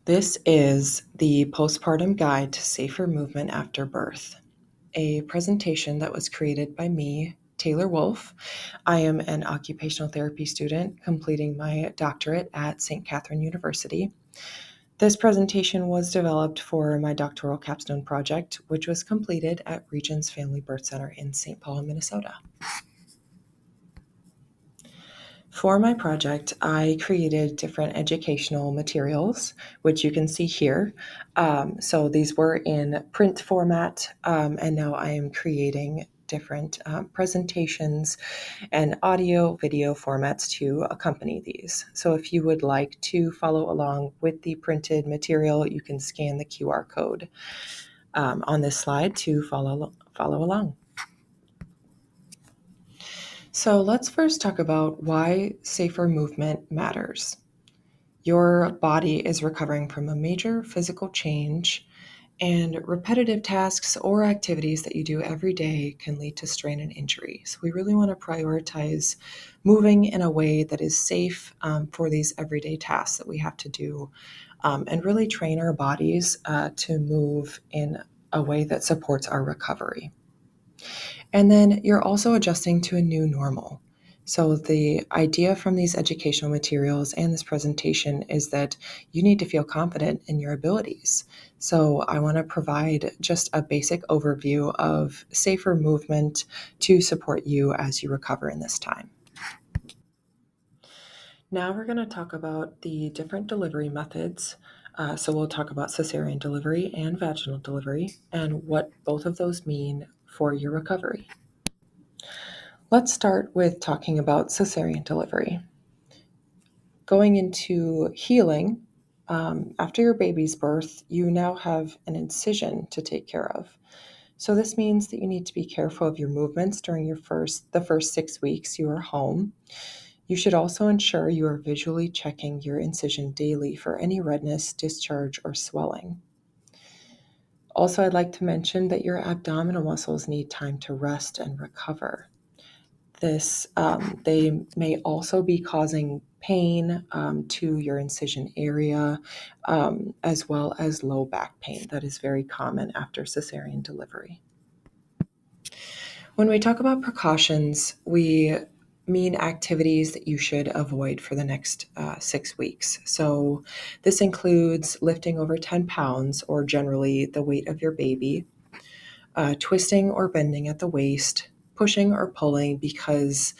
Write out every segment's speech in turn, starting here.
This is the Postpartum Guide to Safer Movement After Birth, a presentation that was created by me, Taylor Wolfe. I am an occupational therapy student completing my doctorate at St. Catherine University. This presentation was developed for my doctoral capstone project, which was completed at Regions Family Birth Center in St. Paul, Minnesota. For my project, I created different educational materials, which you can see here. So these were in print format, and now I am creating different presentations and audio, video formats to accompany these. So if you would like to follow along with the printed material, you can scan the QR code on this slide to follow along. So let's first talk about why safer movement matters. Your body is recovering from a major physical change, and repetitive tasks or activities that you do every day can lead to strain and injury. So we really want to prioritize moving in a way that is safe for these everyday tasks that we have to do, and really train our bodies to move in a way that supports our recovery. And then you're also adjusting to a new normal. So, the idea from these educational materials and this presentation is that you need to feel confident in your abilities. So, I want to provide just a basic overview of safer movement to support you as you recover in this time. Now, we're going to talk about the different delivery methods. So, we'll talk about cesarean delivery and vaginal delivery and what both of those mean for your recovery. Let's start with talking about cesarean delivery. Going into healing, after your baby's birth, you now have an incision to take care of. So this means that you need to be careful of your movements during the first 6 weeks you are home. You should also ensure you are visually checking your incision daily for any redness, discharge, or swelling. Also, I'd like to mention that your abdominal muscles need time to rest and recover. They may also be causing pain to your incision area, as well as low back pain. That is very common after cesarean delivery. When we talk about precautions, we mean activities that you should avoid for the next 6 weeks. So this includes lifting over 10 pounds, or generally the weight of your baby, twisting or bending at the waist, pushing or pulling, because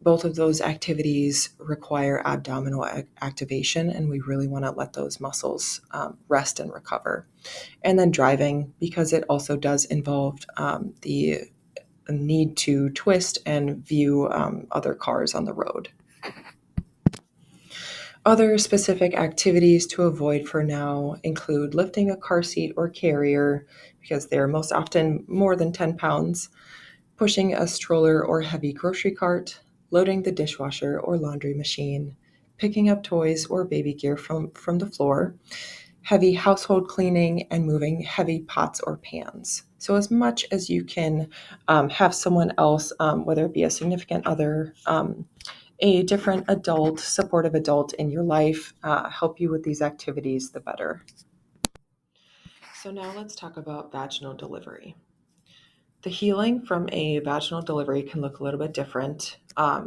both of those activities require abdominal activation, and we really want to let those muscles rest and recover. And then driving, because it also does involve the need to twist and view other cars on the road. Other specific activities to avoid for now include lifting a car seat or carrier, because they're most often more than 10 pounds, pushing a stroller or heavy grocery cart, loading the dishwasher or laundry machine, picking up toys or baby gear from the floor, heavy household cleaning, and moving heavy pots or pans. So as much as you can have someone else, whether it be a significant other, a different adult, supportive adult in your life, help you with these activities, the better. So now let's talk about vaginal delivery. The healing from a vaginal delivery can look a little bit different.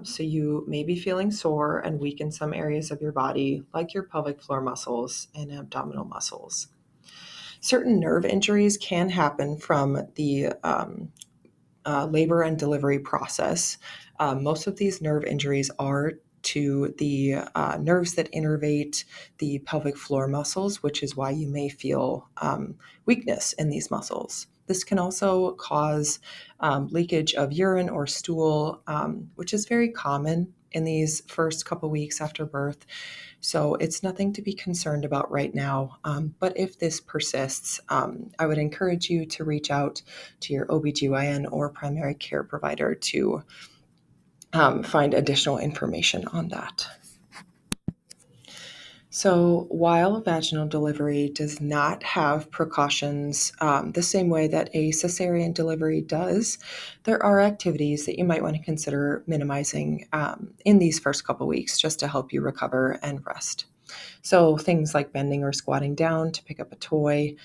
So you may be feeling sore and weak in some areas of your body, like your pelvic floor muscles and abdominal muscles. Certain nerve injuries can happen from the labor and delivery process. Most of these nerve injuries are to the nerves that innervate the pelvic floor muscles, which is why you may feel weakness in these muscles. This can also cause leakage of urine or stool, which is very common in these first couple weeks after birth. So it's nothing to be concerned about right now. But if this persists, I would encourage you to reach out to your OBGYN or primary care provider to find additional information on that. So while vaginal delivery does not have precautions the same way that a cesarean delivery does, there are activities that you might want to consider minimizing in these first couple weeks just to help you recover and rest. So things like bending or squatting down to pick up a toy,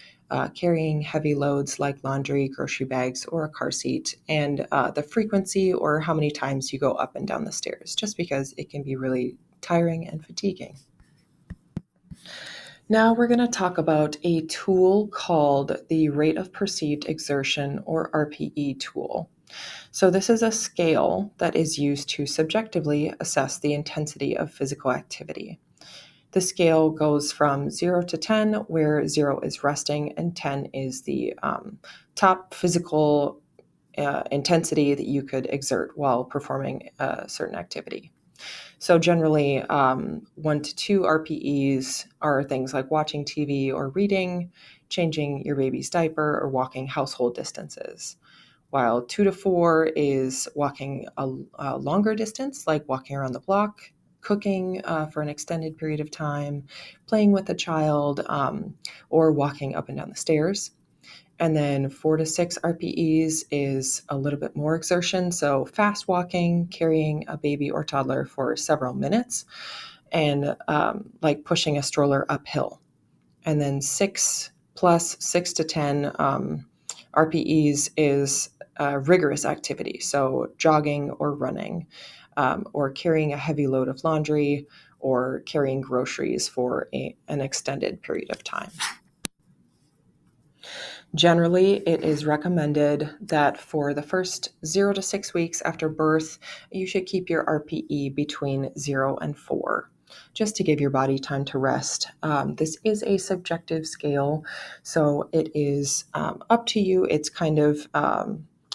carrying heavy loads like laundry, grocery bags, or a car seat, and the frequency or how many times you go up and down the stairs, just because it can be really tiring and fatiguing. Now we're going to talk about a tool called the Rate of Perceived Exertion, or RPE tool. So this is a scale that is used to subjectively assess the intensity of physical activity. The scale goes from 0 to 10, where 0 is resting and 10 is the top physical intensity that you could exert while performing a certain activity. So generally, 1 to 2 RPEs are things like watching TV or reading, changing your baby's diaper, or walking household distances. While 2 to 4 is walking a longer distance, like walking around the block, cooking for an extended period of time, playing with a child, or walking up and down the stairs. And then 4 to 6 RPEs is a little bit more exertion. So fast walking, carrying a baby or toddler for several minutes, and like pushing a stroller uphill. And then 6 to 10 RPEs is rigorous activity. So jogging or running, or carrying a heavy load of laundry, or carrying groceries for an extended period of time. Generally, it is recommended that for the first 0 to 6 weeks after birth, you should keep your RPE between 0 and 4, just to give your body time to rest. This is a subjective scale, so it is up to you. It's kind of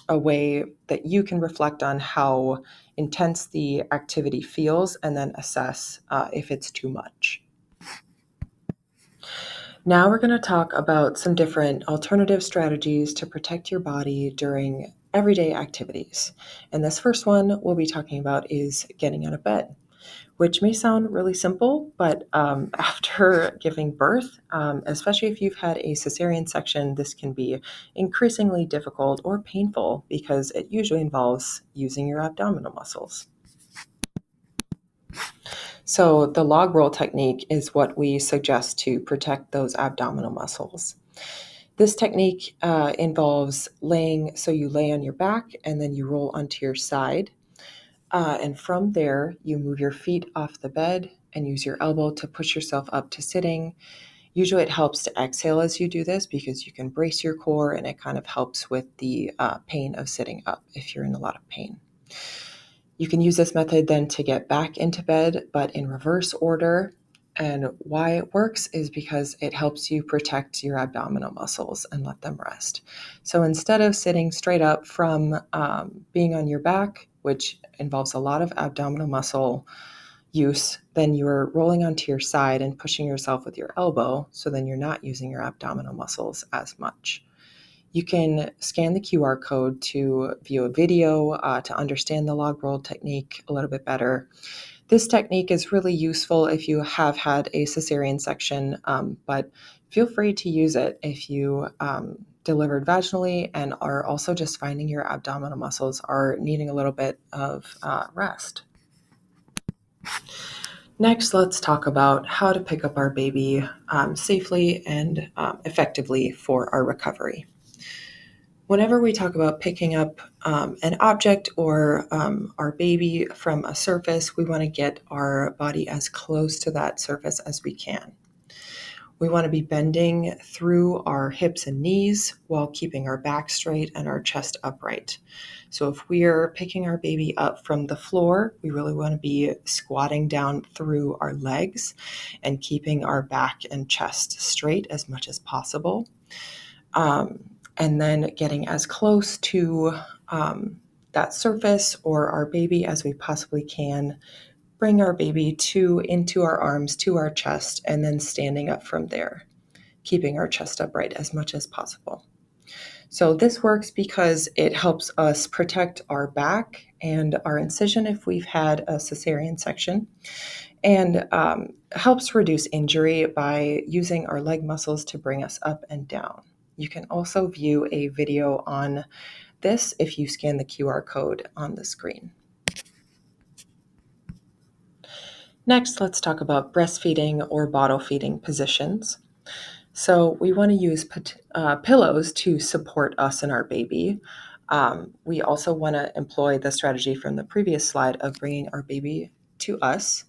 a way that you can reflect on how intense the activity feels and then assess if it's too much. Now we're going to talk about some different alternative strategies to protect your body during everyday activities. And this first one we'll be talking about is getting out of bed, which may sound really simple, but after giving birth, especially if you've had a cesarean section, this can be increasingly difficult or painful because it usually involves using your abdominal muscles. So the log roll technique is what we suggest to protect those abdominal muscles. This technique involves laying, so you lay on your back and then you roll onto your side. And from there, you move your feet off the bed and use your elbow to push yourself up to sitting. Usually it helps to exhale as you do this because you can brace your core and it kind of helps with the pain of sitting up if you're in a lot of pain. You can use this method then to get back into bed, but in reverse order. And why it works is because it helps you protect your abdominal muscles and let them rest. So instead of sitting straight up from being on your back, which involves a lot of abdominal muscle use, then you're rolling onto your side and pushing yourself with your elbow. So then you're not using your abdominal muscles as much. You can scan the QR code to view a video to understand the log roll technique a little bit better. This technique is really useful if you have had a cesarean section, but feel free to use it if you delivered vaginally and are also just finding your abdominal muscles are needing a little bit of rest. Next, let's talk about how to pick up our baby safely and effectively for our recovery. Whenever we talk about picking up an object or our baby from a surface, we want to get our body as close to that surface as we can. We want to be bending through our hips and knees while keeping our back straight and our chest upright. So if we're picking our baby up from the floor, we really want to be squatting down through our legs and keeping our back and chest straight as much as possible. And then getting as close to that surface or our baby as we possibly can. Bring our baby into our arms, to our chest, and then standing up from there, keeping our chest upright as much as possible. So this works because it helps us protect our back and our incision if we've had a cesarean section, and helps reduce injury by using our leg muscles to bring us up and down. You can also view a video on this if you scan the QR code on the screen. Next, let's talk about breastfeeding or bottle feeding positions. So we want to use pillows to support us and our baby. We also want to employ the strategy from the previous slide of bringing our baby to us,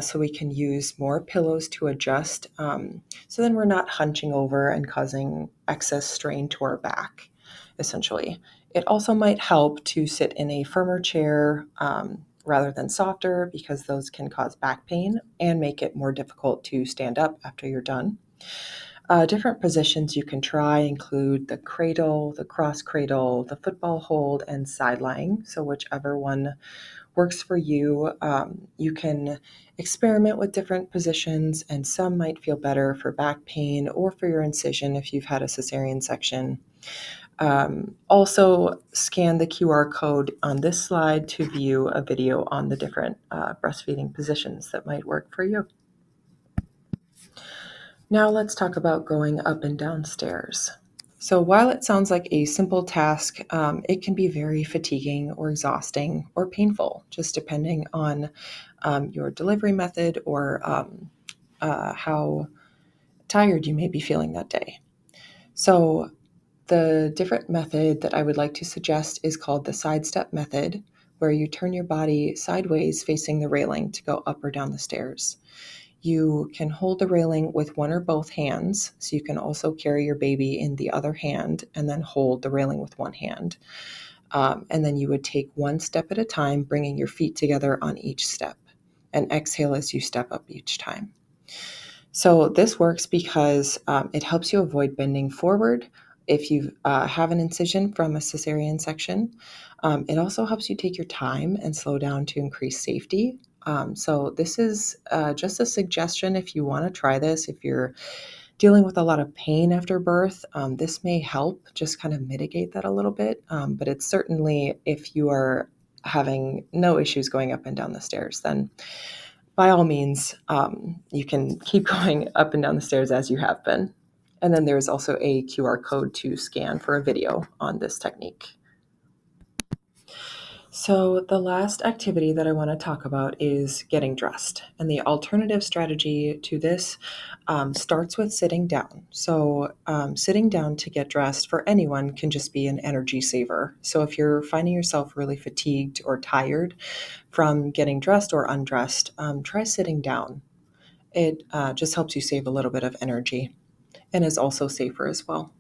so we can use more pillows to adjust. So then we're not hunching over and causing excess strain to our back, essentially. It also might help to sit in a firmer chair rather than softer, because those can cause back pain and make it more difficult to stand up after you're done. Different positions you can try include the cradle, the cross cradle, the football hold, and side lying. So, whichever one works for you. You can experiment with different positions, and some might feel better for back pain or for your incision if you've had a cesarean section. Also, scan the QR code on this slide to view a video on the different breastfeeding positions that might work for you. Now let's talk about going up and down stairs. So while it sounds like a simple task, it can be very fatiguing or exhausting or painful, just depending on your delivery method or how tired you may be feeling that day. So the different method that I would like to suggest is called the side step method, where you turn your body sideways facing the railing to go up or down the stairs. You can hold the railing with one or both hands, so you can also carry your baby in the other hand and then hold the railing with one hand. And then you would take one step at a time, bringing your feet together on each step, and exhale as you step up each time. So this works because it helps you avoid bending forward if you have an incision from a cesarean section. It also helps you take your time and slow down to increase safety. So this is just a suggestion if you want to try this. If you're dealing with a lot of pain after birth, this may help just kind of mitigate that a little bit. But it's certainly, if you are having no issues going up and down the stairs, then by all means, you can keep going up and down the stairs as you have been. And then there's also a QR code to scan for a video on this technique. So, the last activity that I want to talk about is getting dressed. And the alternative strategy to this starts with sitting down. So, sitting down to get dressed for anyone can just be an energy saver. So, if you're finding yourself really fatigued or tired from getting dressed or undressed, try sitting down. It just helps you save a little bit of energy and is also safer as well.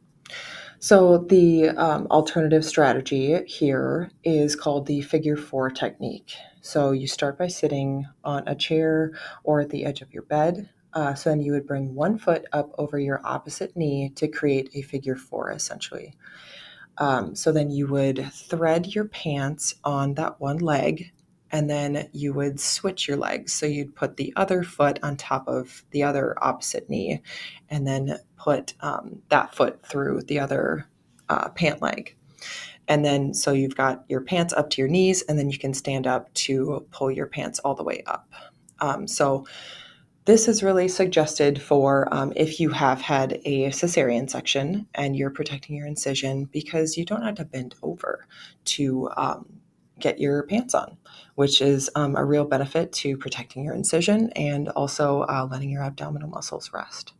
So the alternative strategy here is called the figure four technique. So you start by sitting on a chair or at the edge of your bed. So then you would bring one foot up over your opposite knee to create a figure four, essentially. So then you would thread your pants on that one leg, and then you would switch your legs. So you'd put the other foot on top of the other opposite knee, and then put that foot through the other pant leg. And then so you've got your pants up to your knees, and then you can stand up to pull your pants all the way up. So this is really suggested for if you have had a cesarean section and you're protecting your incision, because you don't have to bend over to get your pants on, which is a real benefit to protecting your incision and also letting your abdominal muscles rest.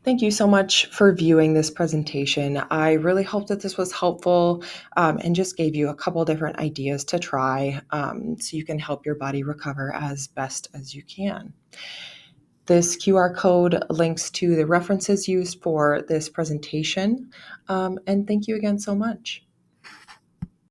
Thank you so much for viewing this presentation. I really hope that this was helpful and just gave you a couple different ideas to try so you can help your body recover as best as you can. This QR code links to the references used for this presentation. And thank you again so much.